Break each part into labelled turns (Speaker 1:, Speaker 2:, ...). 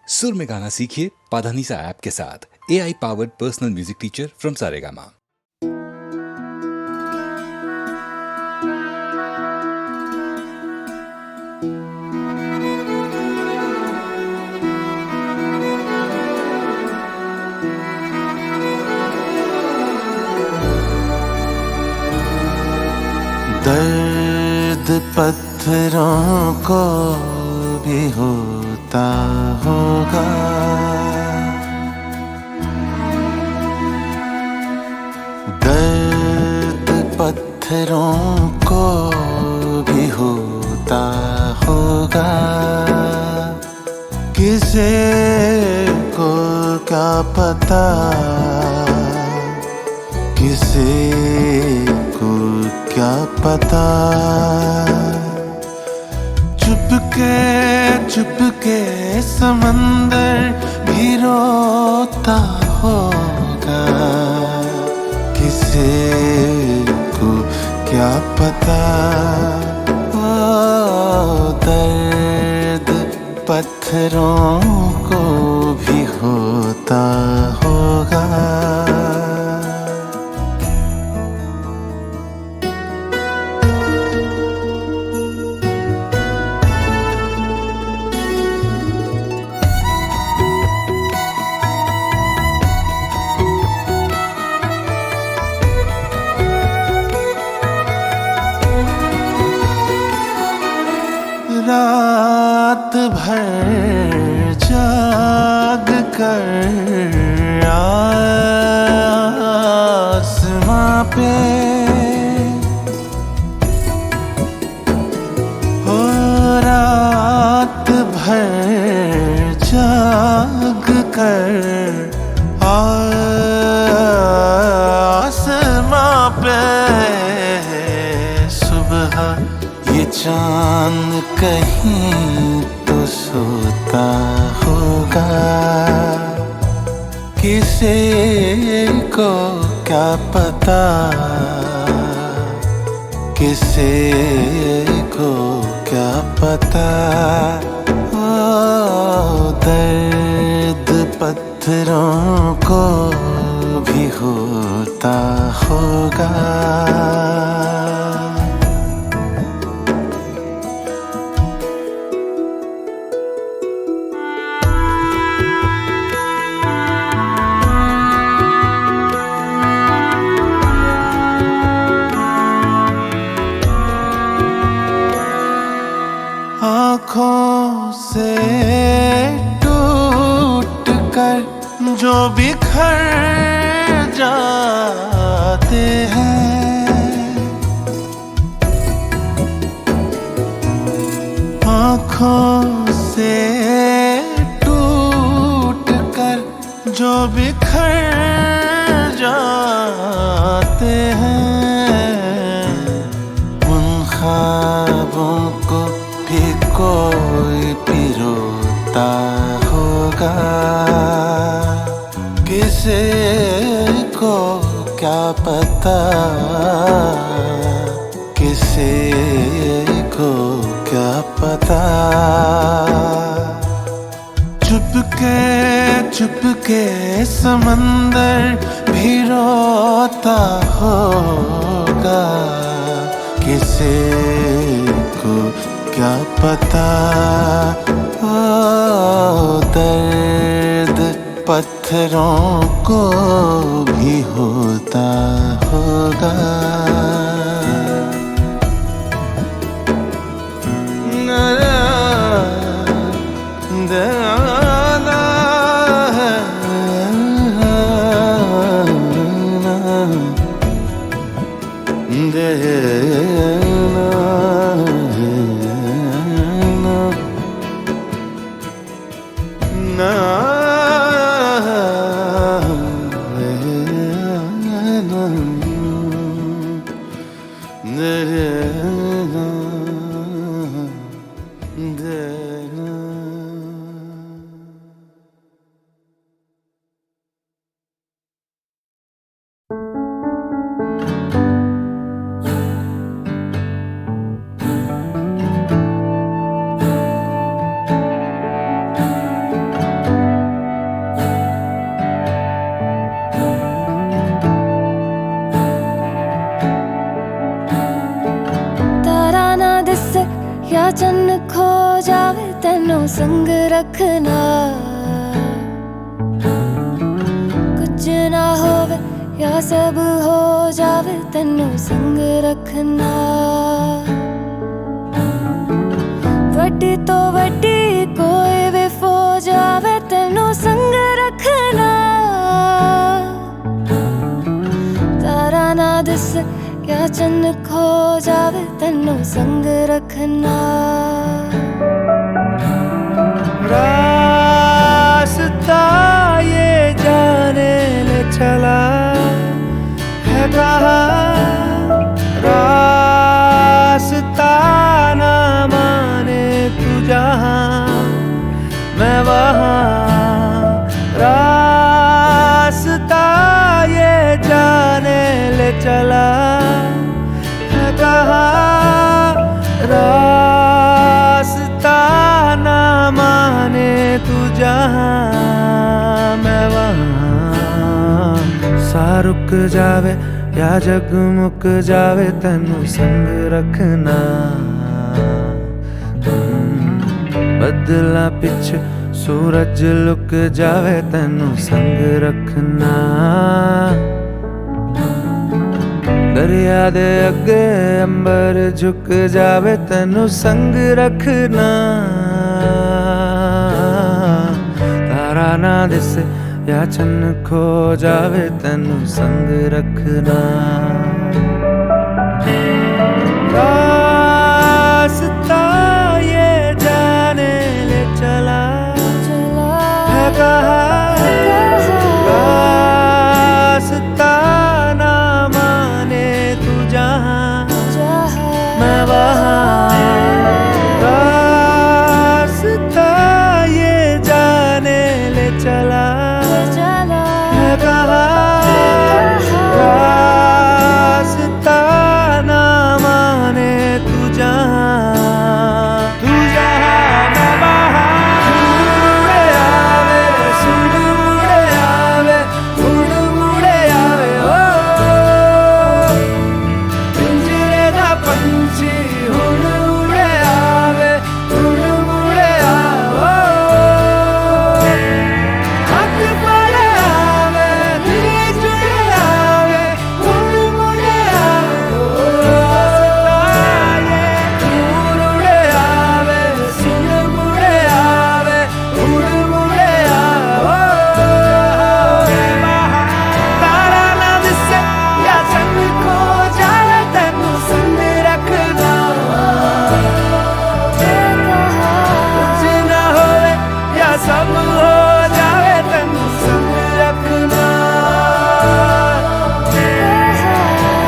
Speaker 1: सुर में गाना सीखिए पाधानीसा ऐप के साथ। AI powered personal music teacher from Saregama.
Speaker 2: दर्द पत्थरों को भी होता होगा, दर्द पत्थरों को भी होता होगा। किसे को क्या पता, किसे को क्या पता। चुपके समंदर भी रोता होगा, किसे को क्या पता। ओ दर्द पत्थरों को भी होता होगा। रात भर जाग कर आसमां पे, ओ रात भर जाग कर आसमां पे। सुबह ये चांद कहीं तो सोता होगा, किसे को क्या पता, किसे को क्या पता। ओ दर्द पत्थरों को भी होता होगा। आँखों से टूट कर जो बिखर जाते हैं, आँखों से टूट कर जो बिखर जाते हैं, उन ख्वाबों को भी कोई पिरोता होगा, किसे को क्या पता, किसे को क्या पता। चुपके समंदर भी रोता होगा, किसे को क्या पता। ओ दर्द पत्थरों को भी होता होगा।
Speaker 3: संग रखना। कुछ ना होवे या सब हो जावे तेनू संग रखना। वड्डी तो वड्डी कोई भी फौज आवे तेनू संग रखना। तारा ना दिस या चन्न खो जावे तेनू संग रखना।
Speaker 2: रास्ता ये जाने ले चला है कहाँ, रास्ता ना माने तू जहाँ मैं वहाँ। रास्ता ये जाने ले चला है कहाँ, रास्ता ना माने तू जहाँ मैं वहाँ। सा रुक जावे या जगमुक जावे तेनू संग रखना। बदला पिछे सूरज लुक जावे तेनू संग रखना। दरिया दे अगे अंबर झुक जावे तेनू संग रखना। तारा ना दिसे या चन्न खो जावे तेनू संग रखना। रास्ता ये जाने ले चला है कहाँ, रास्ता ना माने तू जहाँ मैं वहाँ। रास्ता ये जाने ले चला है कहाँ, रास्ता ना माने तू जहाँ मैं वहाँ। मुड़े आवे सुन मुड़े आवे सुन मुड़े आवे ओ पिंजरे दा पंछी हुण मुड़े आवे हुण मुड़े आवे। हाथ पड़े आवे दिल जुड़े आवे हुण मुड़े आवे। हुण मुड़े आवे सुन मुड़े आवे हुण मुड़े आवे। तारा ना दिसे या चन्न खो जावे तेनू संग रखना। कुछ ना होवे या सब हो जावे तेनू संग रखना।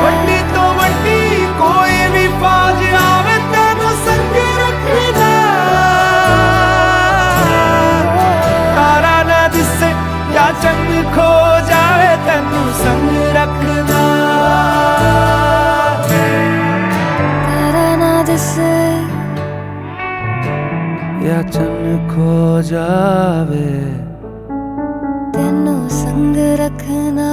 Speaker 2: वड्डी तो वड्डी कोई भी फौज आवे तेनू संग रखना। तारा ना दिसे या चन्न खो जावे तेनू संग रखना।
Speaker 3: तारा ना दिसे
Speaker 2: या चन्न खो जावे
Speaker 3: तेनू संग रखना।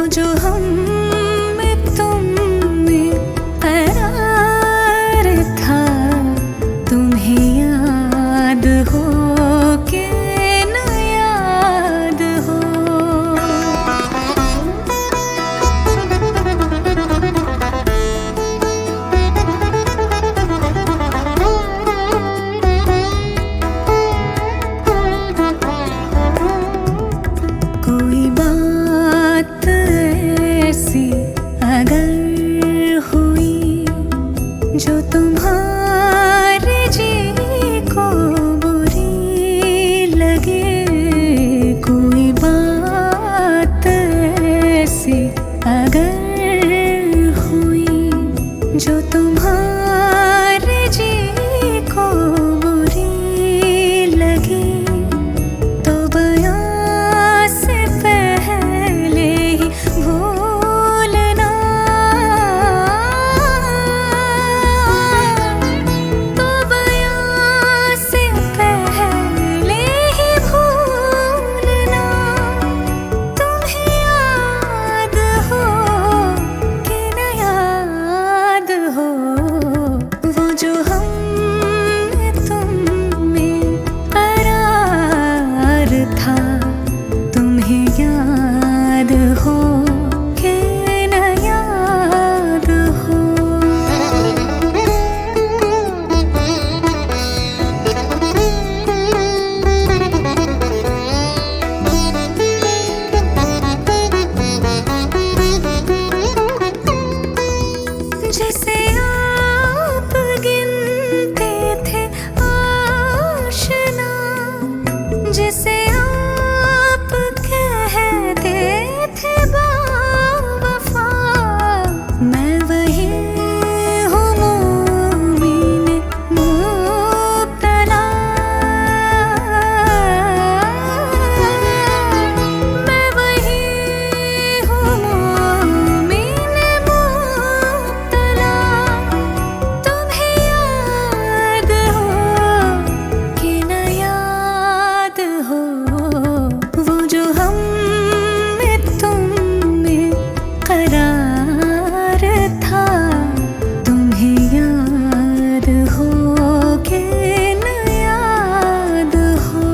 Speaker 3: जो हम में तुम में करार था, तुम्हें याद हो के न याद हो। कोई बात ऐसी अगर हुई जो तुम्हारे जी को बुरी लगे, कोई बात ऐसी अगर हुई जो तुम्हारे जी को बुरी लगे, तो बयां से पहले ही भूलना, तो बयां से पहले ही भूलना। तुम्हें याद हो कि न याद हो, वो जो हम में तुम में करार था, तुम्हें याद हो कि न याद हो। जिसे आप गिनते थे आशना, जिसे आप कहते थे बावफा, मैं वही हूँ मोमिन मुब्तला, मैं वही हूँ मोमिन मुब्तला। तुम्हें याद हो कि न याद हो, वो जो हम में तुम में करार था, तुम्हें याद हो कि न याद हो।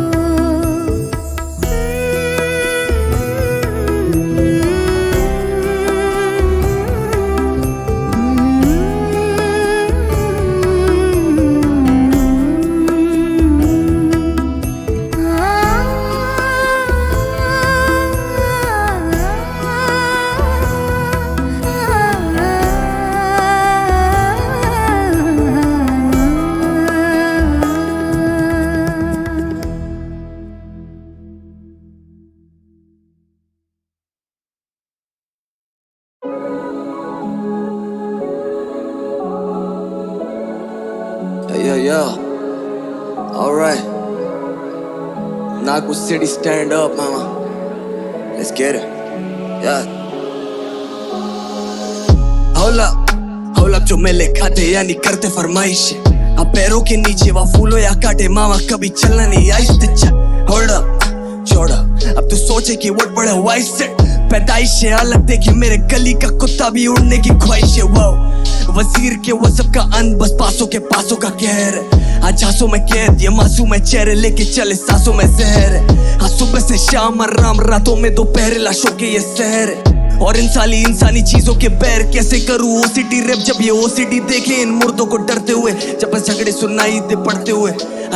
Speaker 4: Yo, alright. Nagpur City, stand up, mama. Let's get it. Yeah. Hold up, जो मेले खाते यानी करते फरमाइश, अब पैरों के नीचे वा फूलो या काटे मामा, कभी चलना नहीं आहिस्ते चल। Hold up, छोड़ा अब तू सोचे कि वोट बड़े वाइस से पैदाइश है अलग, देखी मेरे गली का कुत्ता भी उड़ने की ख्वाहिश है। वो वजीर के वज़ब का अन बस पासों के पासों का कहर है, आज आंसू में कैद ये मासूम है चेहरे लेके चले सांसों में जहर है। हाँ सुबह से शाम आराम, रातों में दोपहर लाशों के ये सहर है, और इंसानी चीजों के पैर कैसे करूँ ओसीडी रैप जब ये ओसीडी देखे इन मुर्दों को डरते हुए, जब झगड़े सुनाई दे पड़ते हुए।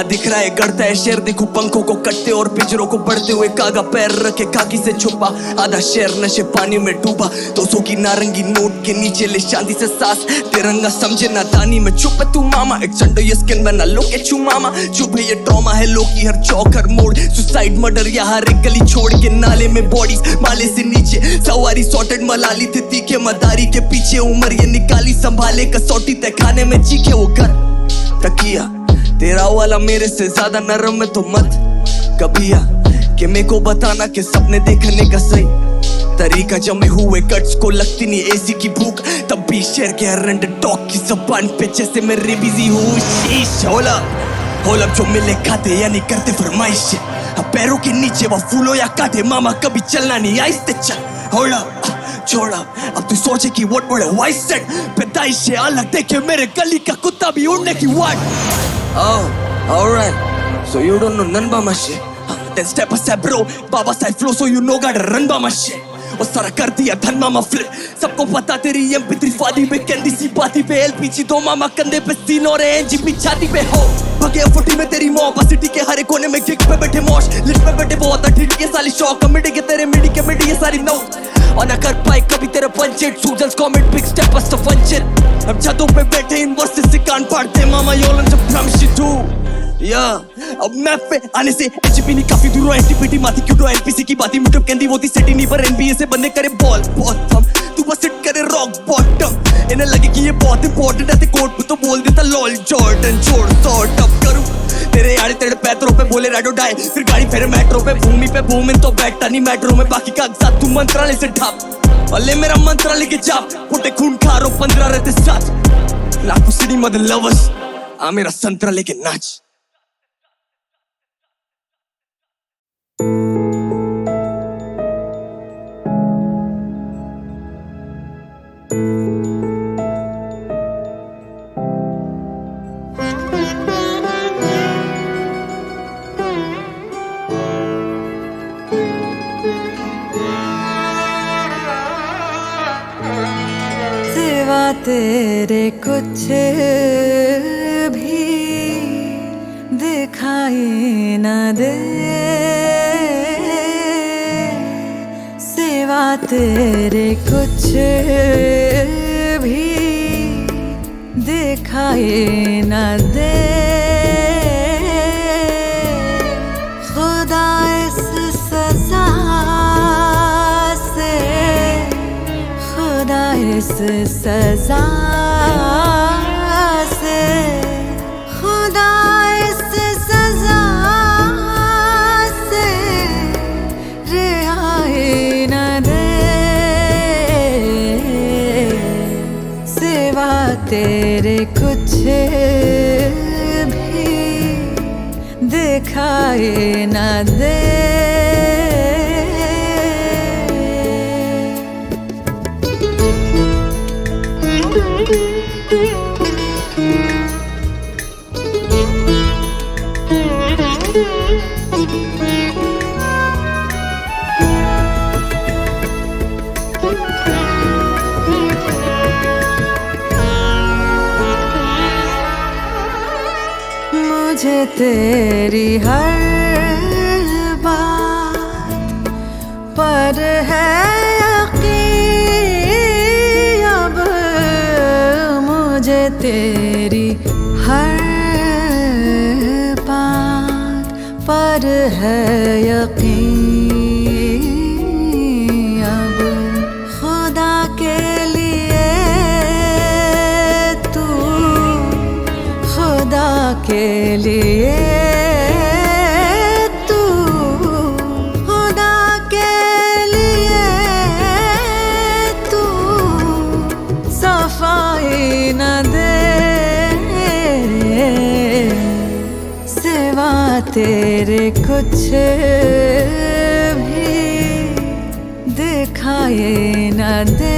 Speaker 4: दिख रहा है गढ़ता है शेर, देखो पंखों को कटते और पिंजरों को बढ़ते हुए, कागा पैर रखे काकी से छुपा, आधा शेर नशे पानी में डूबा। 200 की नारंगी नोट के नीचे ले शांति से सांस, तिरंगा समझे ना दानी में चुप है तू मामा, एक संडो ये स्किन में ना लोगे छू मामा। चुप है ये ट्रॉमा है लोग की हर चौक हर मोड़, सुसाइड मर्डर या हर एक गली छोड़ के नाले में बॉडीज माले से नीचे, सवारी सॉर्टेड मलाली थी तीखे मदारी के पीछे, उम्र ये निकाली संभाले कसौटी तय खाने में चीखे वो घर तकिया। तेरा वाला मेरे से ज्यादा नरम है तो मत कभिया, कि मेरे को बताना कि सपने देखने का सही तरीका जमे हुए कट्स को लगती नहीं एसी की भूख, तब भी शेर के हरंड टॉक की जबान पे जैसे मैं बिजी हूँ। शीश होला जो मिले खाते यानी करते फरमाइश, अब पैरों के नीचे वो फूलो या काटे मामा, कभी चलना नहीं आहिस्ते चल। होला छोड़ा अब तू सोचे कि what बड़े वाइस सेट पैदाइश से अलग देखे मेरे गली का कुत्ता भी उड़ने की what oh alright so you don't know none about my shit then step aside bro Baba style flow so you know gotta run by my shit और सारा कर दिया धन मामा फ्लिप सबको पता तेरी MP3 फादी पे कैंडी सी बाती पे LPG दो मामा कंधे पे सीन और NGP छाती पे हो भगे 40 में तेरी मॉब सिटी के हर कोने में गिग पे बैठे मौज लिस्ट पे बैठे बहुत ठिठ के साली शौक कमेडी के तेरे मिडी के मिडी ये सारी नो और ना कर पाए कभी तेरे पंचेट सूजल्स comment big step as the future अब छतों पे बैठे इन वर्सेस से कान फाड़ते मामा योलन जब ड्रम शिट टू या अब मैप पे आने से एचपी नहीं काफी दूर एनटीपीटी माथी क्यों तो एनपीसी की बाती मुटप कहती वो थी सेटी नहीं पर एनबीए से बंदे करे बॉल बॉटम तू बस सिट करे रॉक बॉटम इन्हें लगे कि ये बहुत इंपॉर्टेंट है ते कोर्ट पे तो बोल देता लॉल जॉर्डन छोड़ सॉर्ट अप करूं तेरे आड़े तेरे पैरों पे बोले राइडो डाई फिर गाड़ी फेरे मेट्रो पे भूमि पे भूमिन तो बैठता नहीं मेट्रो में बाकी कागजात तू मंत्रालय से ढाप अले मेरा मंत्रालय के जाप पोटे खून खारो 15 रहते साथ लाखों सिटी मदर लवर्स आ मेरा संतरा लेके नाच
Speaker 3: सिवा तेरे कुछ भी दिखाई न दे सिवा तेरे कुछ भी दिखाई न दे खुदा इस सजा से खुदा इस सजा से खुदा इस सजा से रिहाई न दे सिवा तेरे कुछ भी दिखाई न दे मुझे तेरी हर बात पर है यकीन अब मुझे तेरी हर बात पर है यकीन अब खुदा के लिए तू खुदा के लिए तू खुदा के लिए तू सफाई न दे सिवा तेरे कुछ भी दिखाई न दे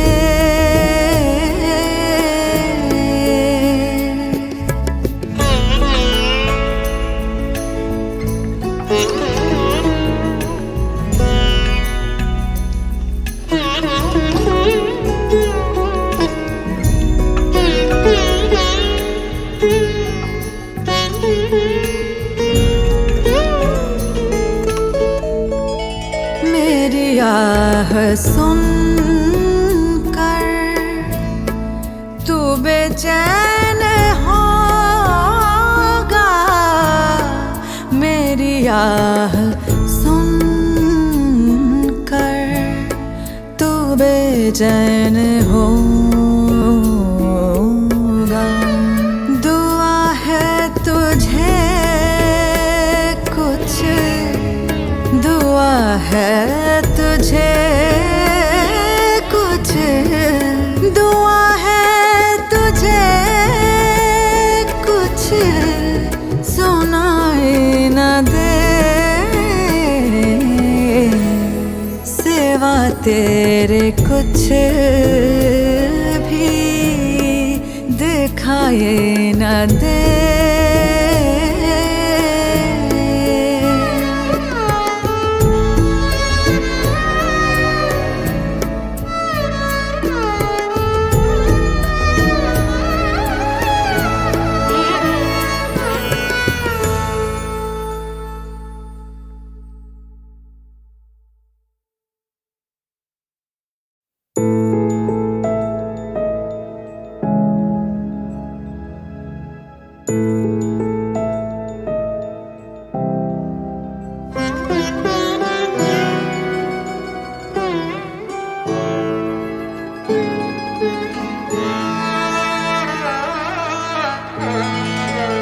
Speaker 3: मेरी आह सुन कर तू बेचैन होगा मेरी आह सुन कर तू बेचैन होगा दुआ है तुझे कुछ दुआ है तुझे कुछ दुआ है तुझे कुछ सुनाई न दे सिवा तेरे कुछ भी दिखाए न दे।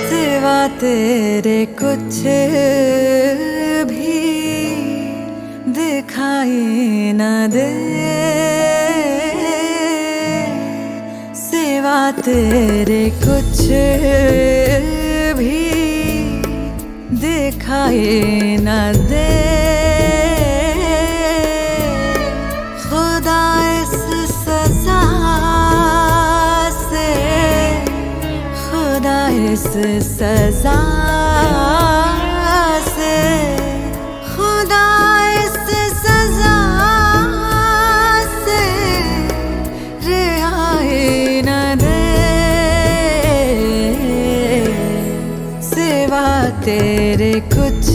Speaker 3: सिवा तेरे कुछ भी दिखाई न दे। सिवा तेरे कुछ भी दिखाई न दे। खुदा इस सजा से, खुदा इस सजा से, खुदा इस सजा से रिहाई न दे। सिवा तेरे कुछ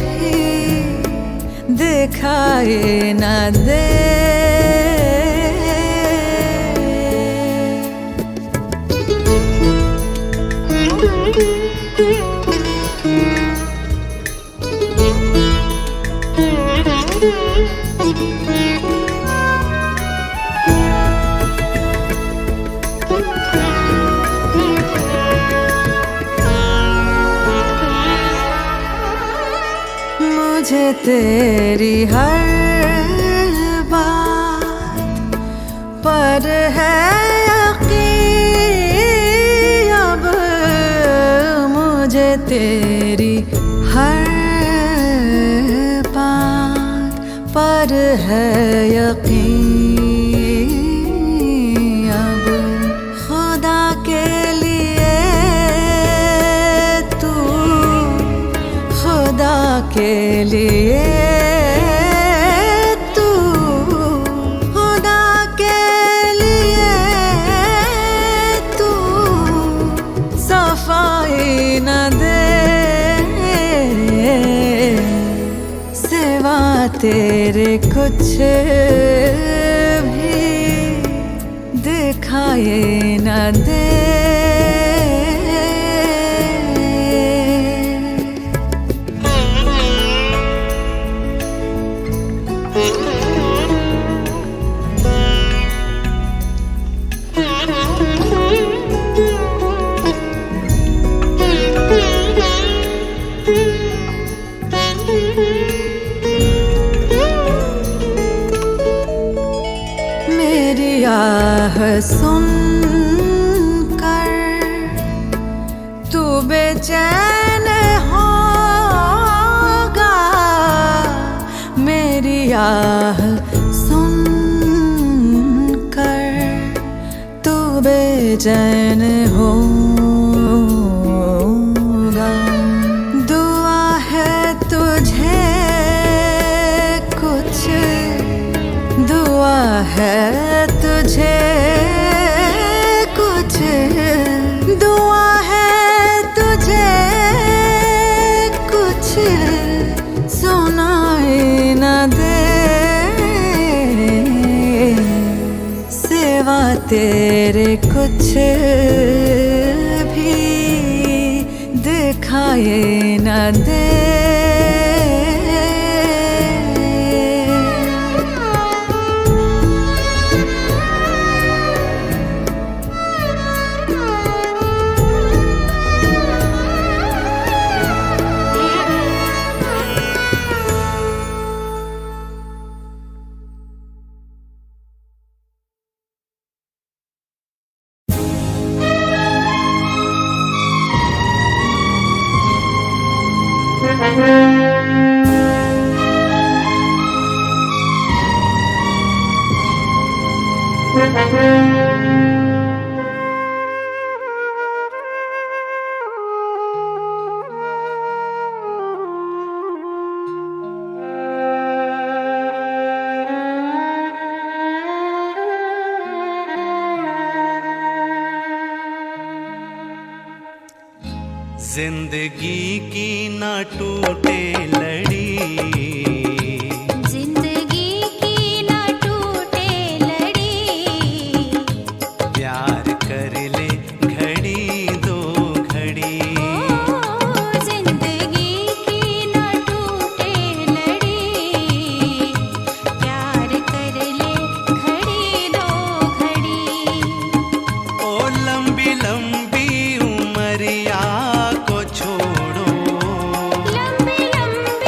Speaker 3: भी दिखाई न दे। मुझे तेरी हर बात पर है यकीन। अब मुझे तेरी हर बात पर है यकीन। अब खुदा के लिए तू, खुदा के लिए तू, खुदा के लिए तू सफाई न दे। सिवा तेरे कुछ भी दिखाई न दे। मेरी आह सुन कर तू बेचैन होगा। मेरी आह सुन कर तू बेचैन होगा। दुआ है तुझे कुछ, दुआ है तुझे कुछ, दुआ है तुझे कुछ सुनाई न दे। सिवा तेरे कुछ भी दिखाई न दे।
Speaker 2: जिंदगी की ना टूटे लड़ी,
Speaker 3: जिंदगी की ना टूटे लड़ी,
Speaker 2: प्यार कर ले घड़ी दो घड़ी।
Speaker 3: जिंदगी की ना टूटे लड़ी, प्यार कर ले घड़ी दो घड़ी।
Speaker 2: ओ लंबी लंबी उमरिया को छोड़ो,
Speaker 3: लंबी लंबी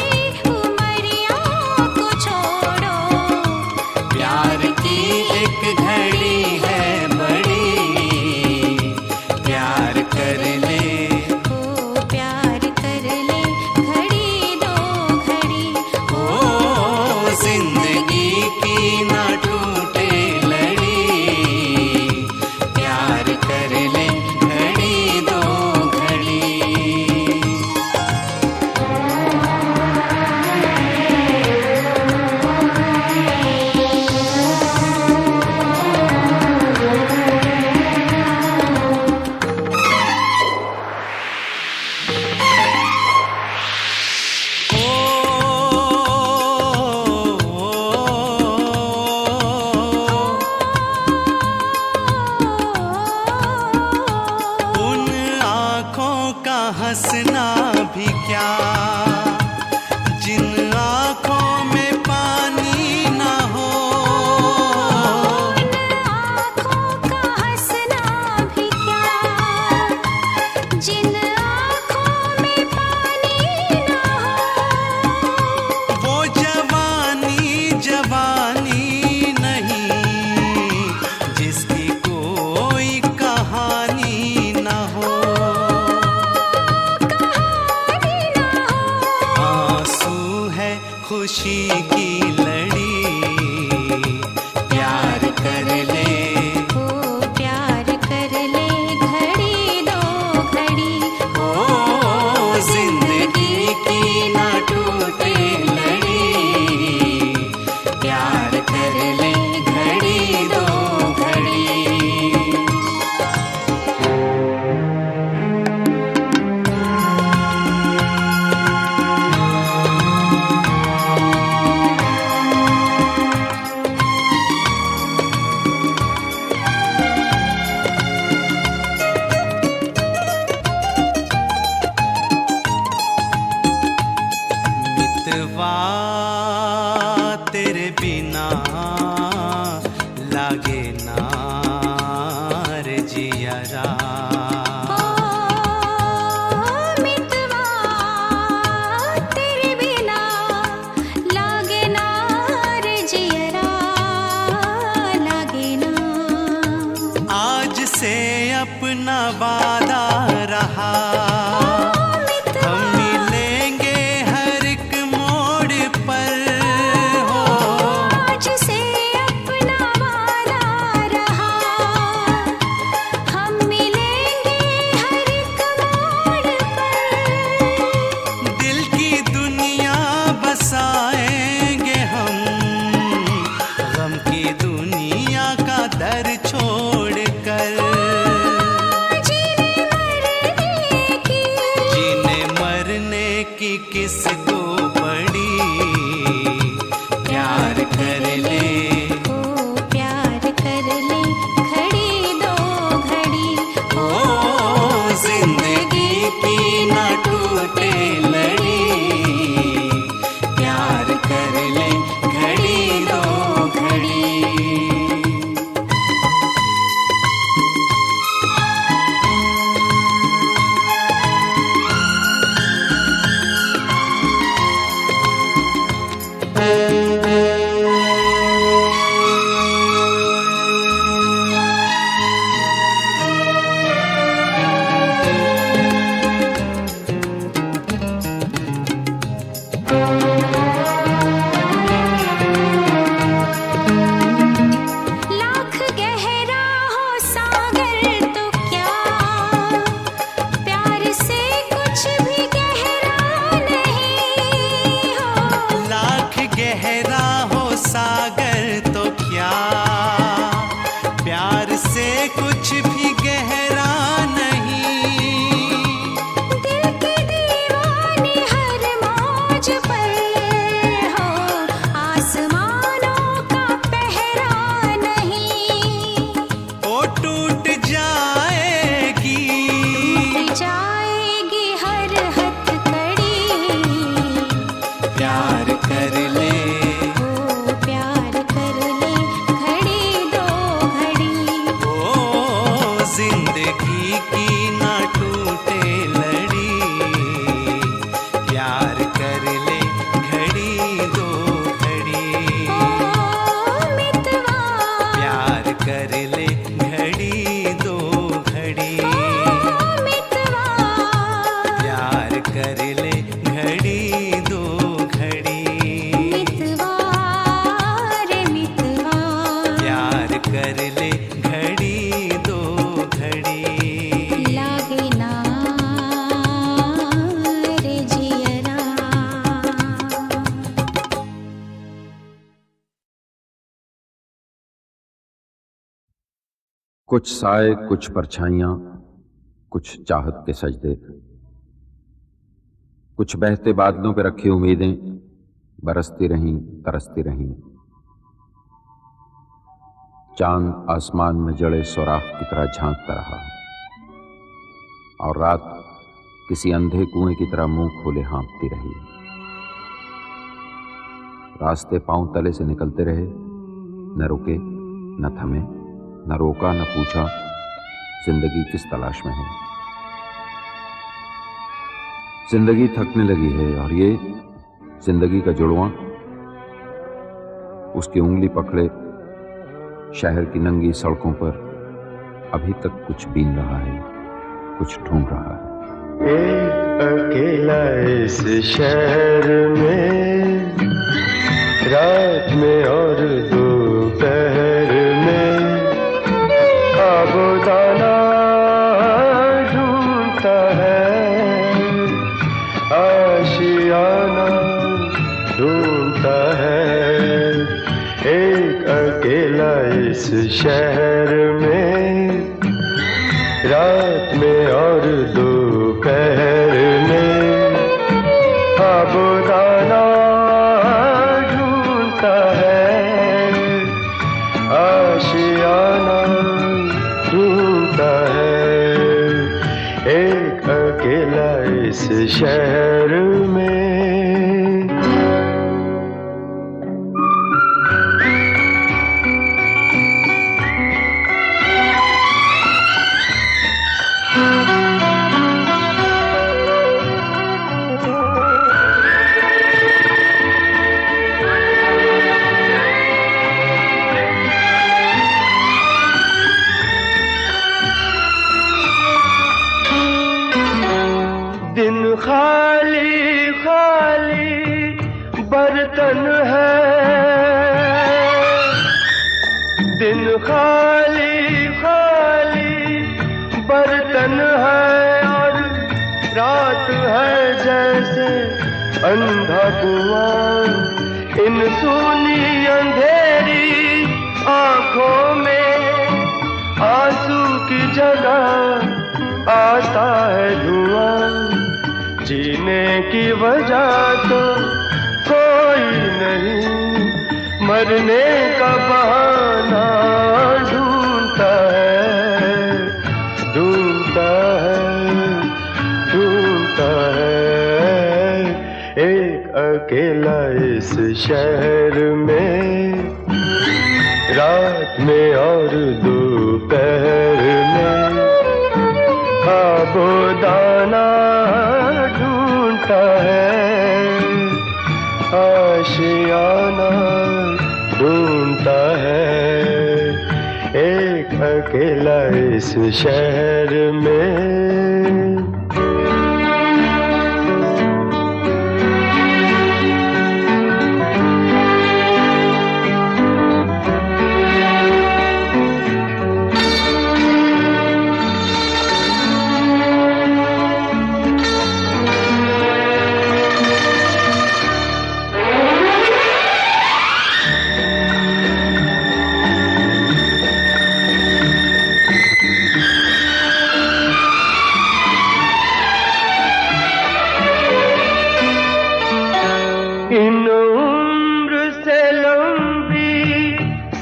Speaker 2: किया, प्यार से कुछ भी गहरा नहीं।
Speaker 3: दिल की दीवानी हर मौज पर हो, आसमानों का पहरा नहीं।
Speaker 2: ओ टूट जाएगी,
Speaker 3: टूट जाएगी हर हथकड़ी।
Speaker 2: प्यार कर ले,
Speaker 3: ओ प्यार कर ले, घड़ी दो घड़ी।
Speaker 2: ओ जिंदगी की ना टूटे लड़ी। प्यार कर ले, घड़ी दो घड़ी।
Speaker 3: ओ मितवा,
Speaker 2: प्यार कर ले, घड़ी दो घड़ी।
Speaker 3: ओ मितवा,
Speaker 2: प्यार कर ले, घड़ी दो घड़ी।
Speaker 3: मितवा रे मितवा।
Speaker 2: प्यार कर ले, घड़ी दो घड़ी।
Speaker 3: लागे ना रे जियरा।
Speaker 5: कुछ साए, कुछ परछाइयां, कुछ चाहत के सजदे, कुछ बहते बादलों पे रखी उम्मीदें बरसती रहीं, तरसती रहीं। चांद आसमान में जड़े सुराख की तरह झांकता रहा और रात किसी अंधे कुएं की तरह मुंह खोले हाँफती रही। रास्ते पांव तले से निकलते रहे, न रुके, न थमे, न रोका, न पूछा जिंदगी किस तलाश में है। जिंदगी थकने लगी है और ये जिंदगी का जुड़वां उसकी उंगली पकड़े शहर की नंगी सड़कों पर अभी तक कुछ बीन रहा है, कुछ ढूंढ रहा है।
Speaker 6: एक अकेला इस शहर में, रात में और दोपहर में, खाबोदाना ढूंढता है, आशियाना ढूंढता है। एक अकेला इस शहर में, रात में और दोपहर में, खाबोदाना ढूंढता है, आशियाना ढूंढता है। एक अकेला इस शहर में। दिन खाली खाली बर्तन है, दिन खाली खाली बर्तन है और रात है जैसे अंधा कुआं। इन सूनी अंधेरी आंखों में आंसू की जगह आता है धुआं। जीने की वजह तो कोई नहीं, मरने का बहाना ढूंढता है, ढूंढता है, ढूंढता है। एक अकेला इस शहर में, रात में और दोपहर में, खाबोदाना ढूंढता है, आशियाना ढूंढता है। एक अकेला इस शहर में।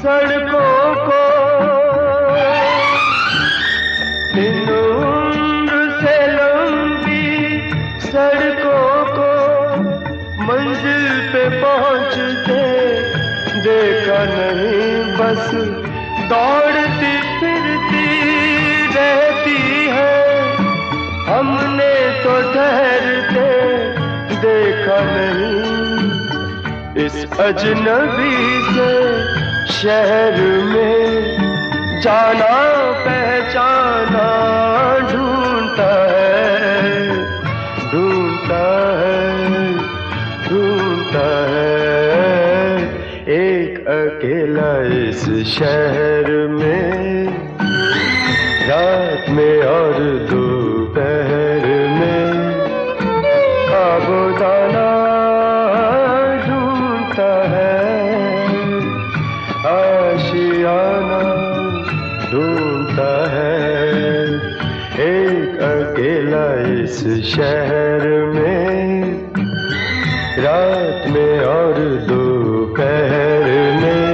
Speaker 6: सड़कों को इन उम्र से लंबी सड़कों को मंजिल पे पहुंचते देखा नहीं, बस दौड़ती फिरती रहती है। हमने तो ठहरते देखा नहीं, इस अजनबी से शहर में जाना पहचाना ढूंढता है, ढूंढता है, ढूंढता है। एक अकेला इस शहर में रात में और दोपहर में आबोदाना ढूंढता है, आशियाना ढूंढता है। एक अकेला इस शहर में रात में और दोपहर में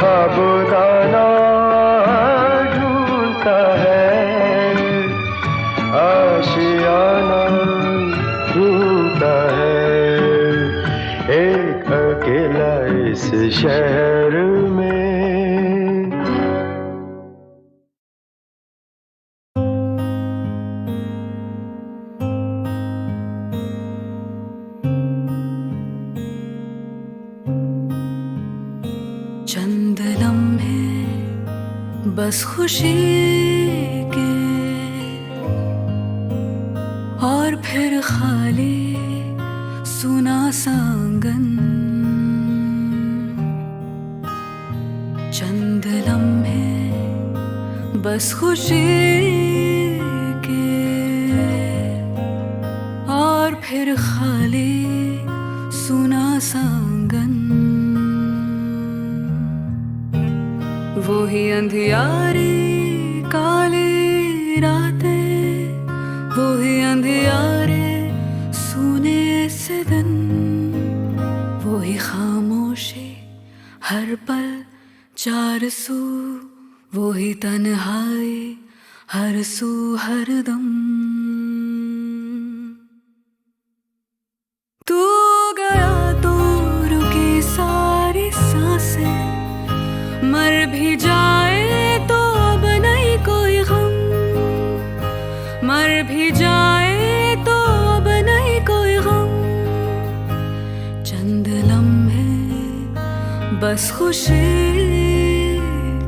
Speaker 6: आबोदाना ढूंढता है, आशियाना ढूंढता है। एक अकेला इस शहर में।
Speaker 3: चंद लम्हे बस खुशी के और फिर खाली सुना सांगन। चंद लम्हे बस खुशी के और फिर खाली सुना सांगन। वो ही अंधियारी काली रातें, वो ही अंधियारे सूने से दिन, वो ही खामोशी हर पल चार सू, वो ही तन्हाई हर सू हर दम। तू गया तो रुकी सारी सांसें, मर भी जाए तो अब नहीं कोई गम, मर भी जाए तो अब नहीं कोई गम। चंद लम्हे बस खुशी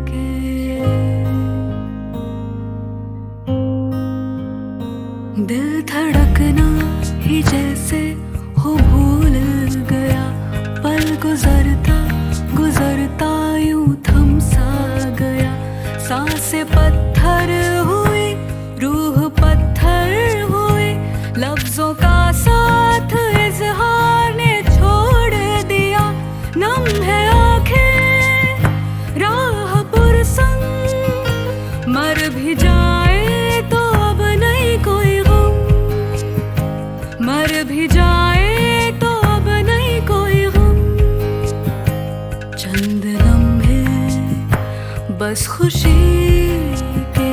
Speaker 3: के। दिल धड़कना ही जैसे हो भूल गया, पल गुजरता गुजरता यूं थम सा गया। सांसें पत्थर हुई, रूह पत्थर हुई, लफ्जों का साथ इजहार ने छोड़ दिया। नम है आंखें राह पुरसंग, मर भी जाए तो अब नहीं कोई गम, मर भी जाए तो अब नहीं कोई गम। चंद लम्हे बस खुशी के।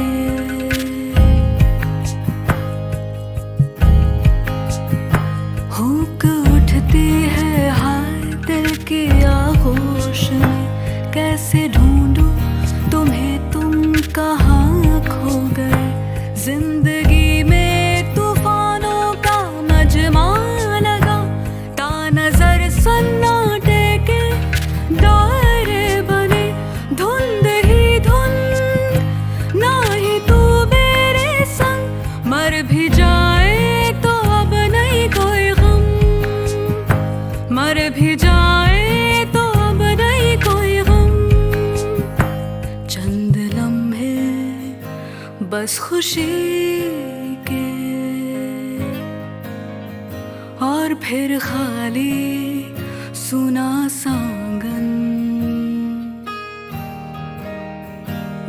Speaker 3: हुक उठती है हाय दिल की आगोश में, कैसे ढूंढूं तुम्हें, तुम कहाँ खो गए। जिंदगी में तूफानों का मजमा लगा, ता नजर सन्नाटे के दायरे बने। धुंध ही धुंध ना ही तू मेरे संग, मर भी जाए तो अब नहीं कोई गम, मर भी जाए तो अब नहीं कोई गम। चंद लम्हे बस खुशी के और फिर खाली सुना सांगन।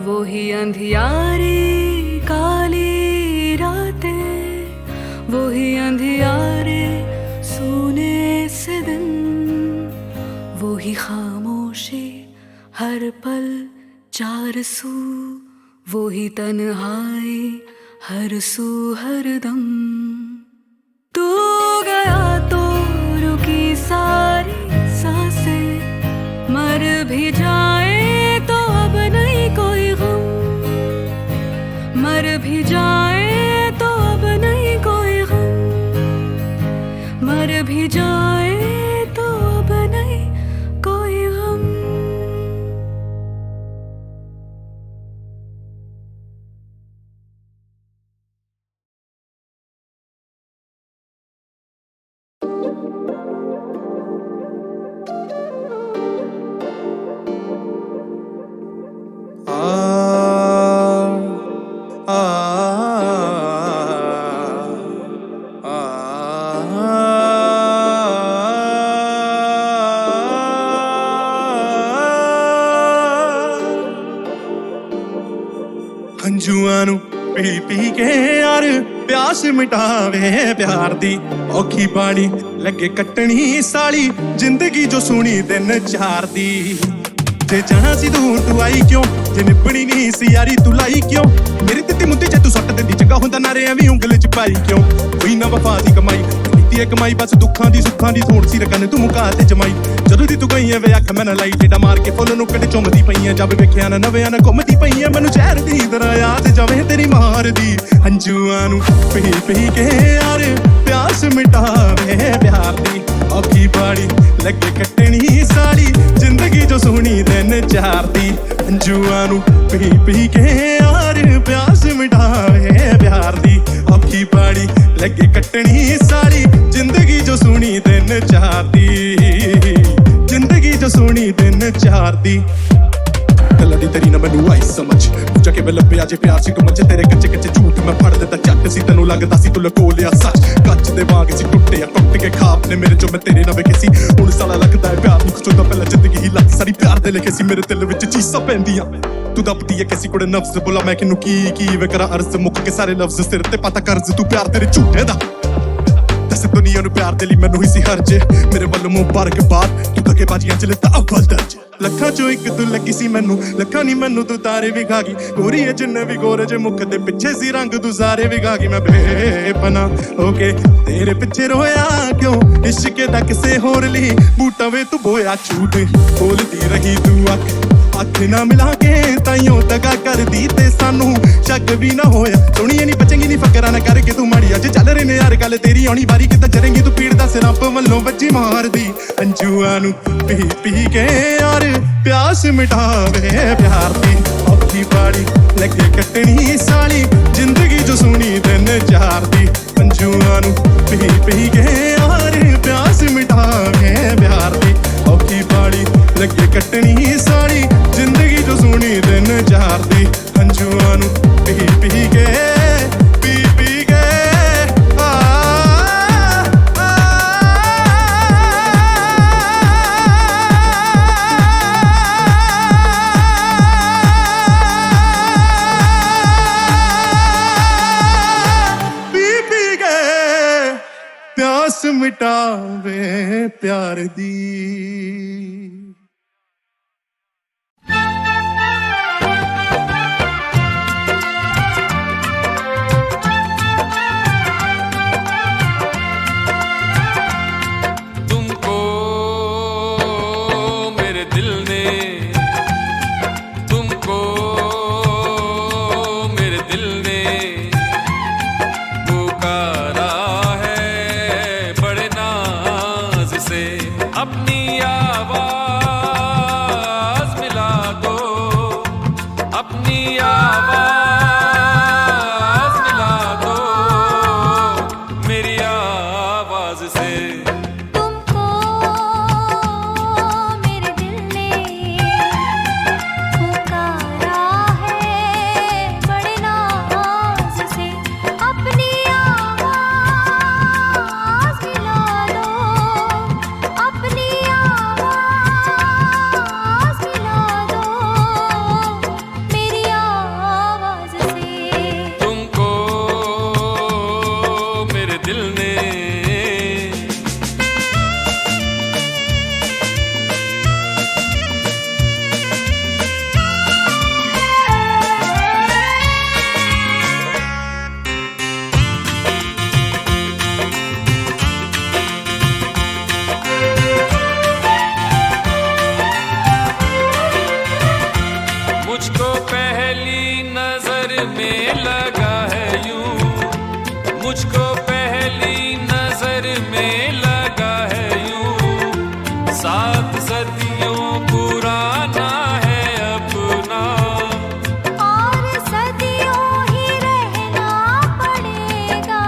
Speaker 3: वो ही अंधियारी काली रातें, वो ही अंधियारे सूने से दिन, वो ही खामोशी हर पल चार सू वो ही तन्हाई हर सू हर दम तू गया तो रुकी सारी सांसें मर भी जाए तो अब नहीं कोई गम मर भी जाए तो अब नहीं कोई गम मर भी जाए तो अब नहीं कोई गम
Speaker 7: ਹੰਝੂਆਂ ਨੂੰ ਪੀ ਪੀ ਕੇ ਯਾਰ ਪਿਆਸ ਮਿਟਾਵੇ ਪਿਆਰ ਦੀ ਔਖੀ ਬਾਣੀ ਲੱਗੇ ਕੱਟਣੀ ਸਾਲੀ ਜ਼ਿੰਦਗੀ ਜੋ ਸੁਣੀ ਦਿਨ ਚਾਰ ਦੀ ਜੇ ਜਾਣਾ ਸੀ ਦੂਰ ਤੂੰ ਆਈ ਕਿਉਂ ਜੇ ਨਿਭਣੀ ਨਹੀਂ ਸੀ ਯਾਰੀ ਤੂੰ ਲਾਈ ਕਿਉਂ ਮੇਰੀ ਦਿੱਤੀ ਮੁੱਦੀ ਜੇ ਤੂੰ ਸੱਟ ਦਿੰਦੀ ਚੰਗਾ ਹੁੰਦਾ ਨਾਰੇ ਐਵੇਂ ਉਂਗਲ ਚ ਪਾਈ ਕਿਉਂ ਕੋਈ ਨਾ ਵਫਾ ਦੀ ਕਮਾਈ ਕੀਤੀ ਕਮਾਈ ਬਸ ਦੁੱਖਾਂ ਦੀ ਸੁੱਖਾਂ ਦੀ ਥੋੜ ਸੀ ਰਕਨ ਤੂੰ ਮੁਕਾ ਤੇ ਜਮਾਈ ਜਦੋਂ ਦੀ ਤੂੰ ਗਈ ਐ ਵੇ ਅੱਖ ਮੈਂ ਨਾ ਲਾਈ ਟੇਡਾ ਮਾਰ ਕੇ ਫੁੱਲ ਨੂੰ ਕੱਢ ਚੁੰਮਦੀ ਪਈਆਂ ਜਦ ਵੇਖਿਆ ਨਾ ਨਵਿਆਂ ਨਾ ਘੁੰਮਦੀ ਪਈਆਂ ਮੈਨੂੰ ਜ਼ਹਿਰ ਦੀ ਤਰ੍ਹਾਂ ਯਾਦ ਜਾਵੇ ਤੇਰੀ ਮਾਰਦੀ ਹੰਝੂਆਂ ਨੂੰ ਪੀ ਪੀ ਕੇ ਯਾਰ ਪਿਆਸ ਮਿਟਾਵੇ ਪਿਆਰ ਦੀ ਔਖੀ ਬਾੜੀ ਲੱਗੇ ਕੱਟਣੀ ਸਾਲੀ ਜ਼ਿੰਦਗੀ ਜੋ ਸੋਹਣੀ ਦਿਨ ਚਾਰ ਦੀ ਹੰਝੂਆਂ ਨੂੰ ਪੀ ਪੀ ਕੇ ਯਾਰ ਪਿਆਸ ਮਿਟਾਵੇ ਪਿਆਰ ਦੀ ਔਖੀ ਬਾੜੀ ਲੱਗੇ ਕੱਟਣੀ ਸਾਲੀ ਜ਼ਿੰਦਗੀ ਜੋ ਸੋਹਣੀ ਦਿਨ ਚਾਰ ਦੀ ਜ਼ਿੰਦਗੀ ਜੋ ਸੋਹਣੀ ਦਿਨ ਚਾਰ ਦੀ ਲੜੀ ਤੇਰੀ ਨਾ ਮੈਨੂੰ ਆਈ ਸਮਝ ਪੁੱਛਾ ਕੇ ਮੈਂ ਲੱਭਿਆ ਜੇ ਪਿਆਰ ਸੀ ਕਮਚ ਤੇਰੇ ਕੱਚੇ ਕੱਚੇ ਝੂਠ ਮੈਂ ਫੜ ਦਿੱਤਾ ਚੱਟ ਸੀ ਤੈਨੂੰ ਲੱਗਦਾ ਸੀ ਤੂੰ ਲਕੋ ਲਿਆ ਸੱਚ ਕੱਚ ਦੇ ਵਾਂਗ ਸੀ ਟੁੱਟਿਆ ਟੁੱਟ ਕੇ ਖਾਬ ਨੇ ਮੇਰੇ ਜੋ ਮੈਂ ਤੇਰੇ ਨਾਲ ਵੇਖੇ ਸੀ ਹੁਣ ਸਾਲਾ ਲੱਗਦਾ ਹੈ ਪਿਆਰ ਨੂੰ ਖੁਸ਼ੋਂ ਤਾਂ ਪਹਿਲਾਂ ਜ਼ਿੰਦਗੀ ਹੀ ਲੱਗ ਸਾਰੀ ਪਿਆਰ ਦੇ ਲਿਖੇ ਸੀ ਮੇਰੇ ਦਿਲ ਵਿੱਚ ਚੀਸਾਂ ਪੈਂਦੀਆਂ ਤੂੰ ਦੱਬਦੀ ਹੈ ਕਿਸੇ ਕੋਲ ਨਫਸ ਬੋਲਾ ਮੈਂ ਕਿਨੂੰ ਕੀ ਵੇ ਕਰਾਂ ਅਰਜ਼ ਮੁੱਕ ਕੇ ਸਾਰੇ ਲਫ਼ਜ਼ ਸਿਰ ਤੇ ਪਤਾ ਕਰਜ਼ ਤੂੰ ਪਿਆਰ ਤੇਰੇ ਝੂਠੇ ਦਾ ਦੱਸ ਦੁਨੀਆ ਨੂੰ ਪਿਆਰ ਦੇ ਲਈ ਮੈਨੂੰ ਹੀ ਸੀ ਹਰਜ ਮੇਰੇ ਵੱਲੋਂ ਮੁਬਾਰਕਬਾਦ ਤੂੰ ਧੱਕੇ ਬਾਜੀਆਂ ਚ ਲਿੱਤਾ ਅੱਵਲ ਦਰਜ ਲੱਖਾਂ ਚੋਂ ਇੱਕ ਤੂੰ ਲੱਗੀ ਸੀ ਮੈਨੂੰ ਲੱਖਾਂ ਨਹੀਂ ਮੈਨੂੰ ਤੂੰ ਤਾਰੇ ਵਿਖਾ ਗਈ ਗੋਰੀ ਐ ਜਿੰਨੇ ਵੀ ਗੋਰੇ ਜੇ ਮੁੱਖ ਦੇ ਪਿੱਛੇ ਸੀ ਰੰਗ ਤੂੰ ਸਾਰੇ ਵਿਖਾ ਗਈ ਮੈਂ ਬੇਪਨਾ ਹੋ ਕੇ ਤੇਰੇ ਪਿੱਛੇ ਰੋਇਆ ਕਿਉਂ ਇਸ਼ਕ ਦਾ ਕਿਸੇ ਹੋਰ ਲਈ ਬੂਟਾ ਵੇ ਤੂੰ ਬੋਇਆ ਝੂਠ ਬੋਲਦੀ ਰਹੀ ਤੂੰ ਅੱਖ ਨਾ ਮਿਲਾ ਕੇ ਤਾਈਓ ਦਗਾ ਕਰਦੀ ਤੇ ਸਾਨੂੰ ਸ਼ੱਕ ਵੀ ਨਾ ਹੋਇਆ ਸੋਹਣੀਏ ਨਹੀਂ ਬਚੇਂਗੀ ਨਹੀਂ ਫਕਰਾਂ ਨਾ ਕਰਕੇ ਤੂੰ ਮਾੜੀ ਅੱਜ ਚੱਲ ਰਹੇ ਨੇ ਯਾਰ ਗੱਲ ਤੇਰੀ ਆਉਣੀ ਵਾਰੀ ਕਿੱਦਾਂ ਚਰੇਂਗੀ ਤੂੰ ਪੀੜ ਦਾ ਸਿਰੰਪ ਵੱਲੋਂ ਵੱਜੀ ਮਾਰਦੀ ਹੰਝੂਆਂ ਨੂੰ ਪੀ ਪੀ ਕੇ ਯਾਰ ਪਿਆਸ ਮਿਟਾਵੇ ਪਿਆਰ ਦੀ ਔਖੀ ਬਾੜੀ ਲੱਗੇ ਕੱਟਣੀ ਸਾਲੀ ਜ਼ਿੰਦਗੀ ਜੋ ਸੋਹਣੀ ਦਿਨ ਚਾਰ ਦੀ ਹੰਝੂਆਂ ਨੂੰ ਪੀ ਪੀ ਕੇ ਯਾਰ ਪਿਆਸ ਮਿਟਾਵੇ ਪਿਆਰ ਦੀ ਔਖੀ ਬਾੜੀ ਲੱਗੇ ਕੱਟਣੀ ਸਾਲੀ ਜ਼ਿੰਦਗੀ ਜੋ ਸੋਹਣੀ ਦਿਨ ਚਾਰ ਦੀ ਹੰਝੂਆਂ ਨੂੰ ਪੀ ਪੀ ਕੇ ਪਿਆਸ ਮਿਟਾਵੇ ਪਿਆਰ ਦੀ
Speaker 8: पहली नजर में लगा है यूं, मुझको पहली नजर में लगा है यूं, 7 सदियों पुराना है अपना,
Speaker 3: और सदियों ही रहना पड़ेगा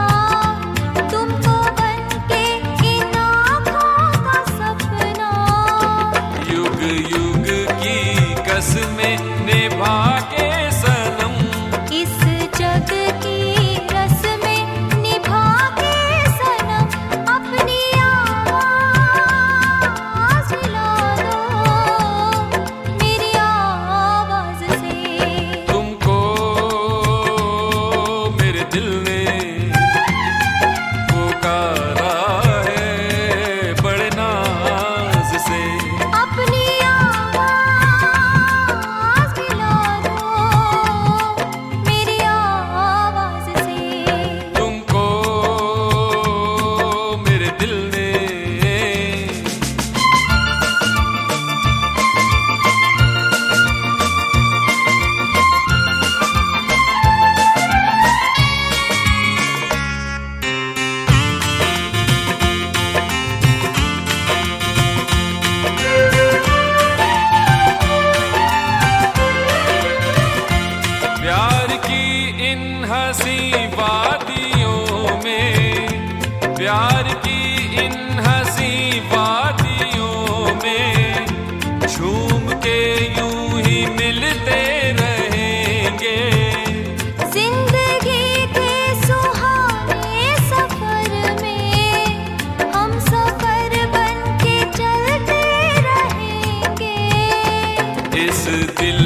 Speaker 3: तुमको बनके इन आँखों का सपना।
Speaker 8: युग युग की कसमें निभा के सनम,
Speaker 3: इस जग की रस्में निभा के सनम, अपनी आवाज़ मिला दो मेरी आवाज़ से।
Speaker 8: तुमको मेरे दिल ने पुकारा है बड़े नाज से,
Speaker 3: अपनी आवाज़ मिला दो मेरी आवाज़ से।
Speaker 8: तुमको मेरे दिल ने प्यार की इन हंसी वादियों में, प्यार की इन हंसी वादियों में, झूम के यूं ही मिलते रहेंगे,
Speaker 3: जिंदगी के सुहाने सफर में हम सफर बनके चलते रहेंगे।
Speaker 8: इस दिल